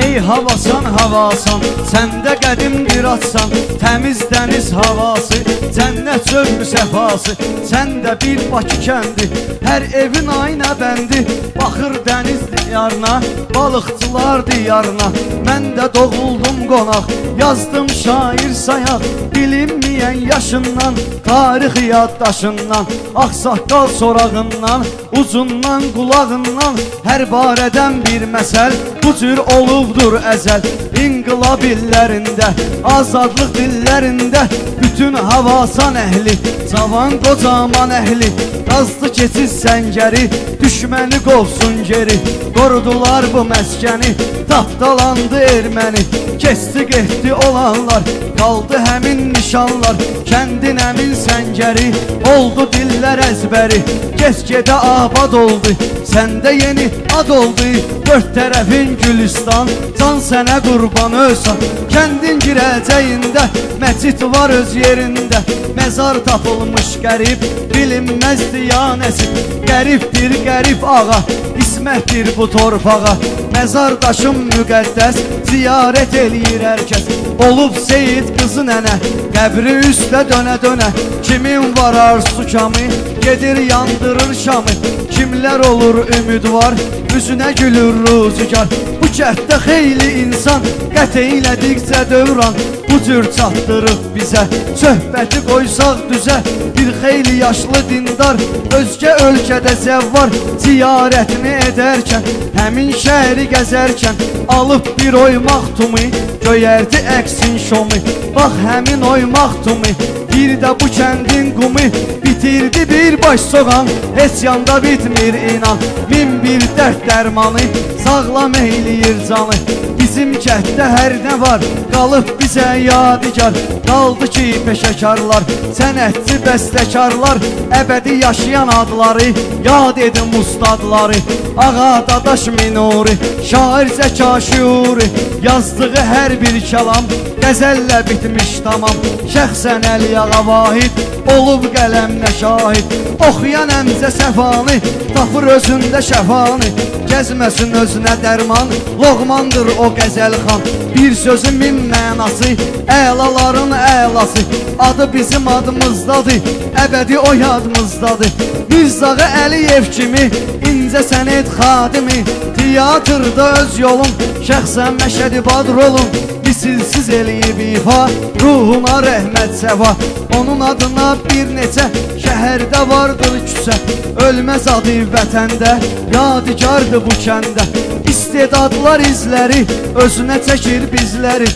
Ey havasan havasan, səndə qədimdir atsan, təmiz dəniz havası, cənnət çölmü səfası, səndə bir Bakı kəndi, hər evin ayna bəndi, baxır dəniz diyarına, balıqçılar diyarına, mən də doğuldum qonaq, yazdım şair sayaq, bilinməyən yaşından, tarixi yaddaşından, ağsaqqal sorağından, ucundan qulağından, hər barədən bir məsəl, bu cür olubdur əzəl. İnqilab illərində, azadlıq dillərində, bütün havasan əhli, cavan qocaman əhli, qazdı keçiz səngəri, düşməni qovsun geri, qorudular bu məskəni, tapdalandı erməni, keçdi getdi olanlar, qaldı həmin nişanlar, kəndin əmin səngəri, oldu dillər əzbəri, keç-gedə abad oldu, səndə yeni ad oldu, dörd tərəfin Gülistan, can sənə qurban ölsən, kəndin girəcəyində, məcid var öz yerində, məzar tapılmış qərib, bilinməz diyanəsi, qəribdir qərib ağa, İsmətdir bu torpağa, məzar daşım müqəddəs, ziyarət eləyir hər kəs, olub Seyid qızı nənə, qəbri üstə dönə-dönə, kimin var arzu kamı, gedir yandırır şamı, kimlər olur ümid var, üzünə gülür ruzigar, bu kənddə xeyli insan, qət eylədikcə dövran, bu cür çatdırıb bizə, söhbəti qoysaq düzə, bir xeyli yaşlı dindar, özgə ölkədə zəvvar, ziyarətini edərkən, həmin şəhəri gəzərkən, alıb bir oymaq tumi, göyərdi əksin şomu, bax həmin oymaq tumi, bir də bu kəndin qumu, bitirdi bir baş soğan, heç yanda bitmir inan, min bir dərd dərmanı, sağlam eyləyir canı, bizim kənddə hər nə var, qalıb bizə yadigar, qaldı ki peşəkarlar, sənətçi bəstəkarlar, əbədi yaşayan adları, yad edin ustadları, ağa dadaş minuri, şair zəka şüuri, yazdığı hər bir kəlam, qəzəllə bitmiş tamam, şəxsən Əli ağa vahid, olub qələmlə şahid, oxuyan əmzə səfanı, tapır özündə şəfanı, gəzməsin özünə dərman, loğmandır o qəzəlxan, bir sözün min mənası, əlaların əlası, adı bizim adımızdadır, əbədi o yadımızdadır, Mirzağı Əliyev kimi, incə sənət xadimi, tiyatrda öz yolum, şəxsən Məşədi Badrolum, misilsiz eləyib ifa, ruhuna rəhmət səva, onun adına bir neçə şəhərdə vardır küsə, ölməz adı vətəndə, yadigardır bu kəndə, istedadlar izləri, özünə çəkir bizləri,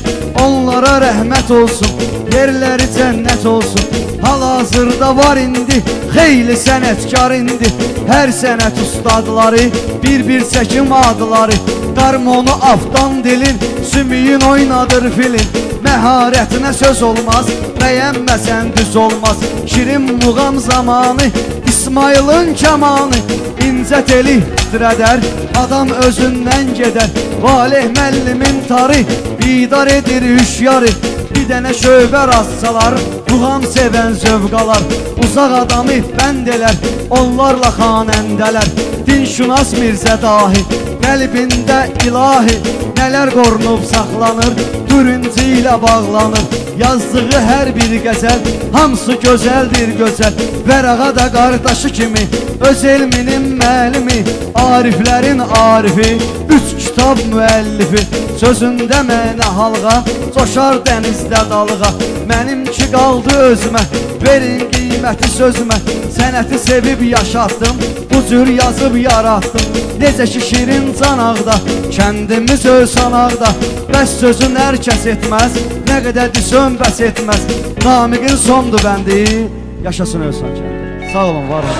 onlara rəhmət olsun, yerləri cənnət olsun, hal-hazırda var indi, xeyli sənətkar indi, hər sənət ustadları, bir-bir çəkim adları, qarmonu aftan dilin, sümüyün oynadır filin, məharətinə söz olmaz, bəyənməsən düz olmaz, şirin muğam zamanı, İsmail'ın kəmanı, incə teli titrədər, adam özündən gedər, Valeh məllimin tarı, bidar edir hüşyarı, bir dənə şöbə rastsalar, muğam sevən zövqalar, uzaq adamı bəndələr, onlarla xanəndələr, dinşünas Mirzə dahi, qəlbində ilahi, nələr qorunub saxlanır, türüncü ilə bağlanır, yazdığı hər bir qəzəl, hamısı gözəldir gözəl, vərağa da qardaşı kimi, öz elminin müəllimi, ariflərin arifi, üç kitab müəllifi, sözündə mənə halqa, coşar dənizdə dalğa, mənimki qaldı özümə, verin qiyməti sözümə, sənəti sevib yaşatdım, bu cür yazıb yaratdım, necə ki şirin canaqda, kəndimiz öz sanaqda, bəs sözün hər kəs etməz, nə qədər disön bəs etməz, Namiqin sondu bəndi, yaşasın Özsan kəndi. Sağ olun, var olun.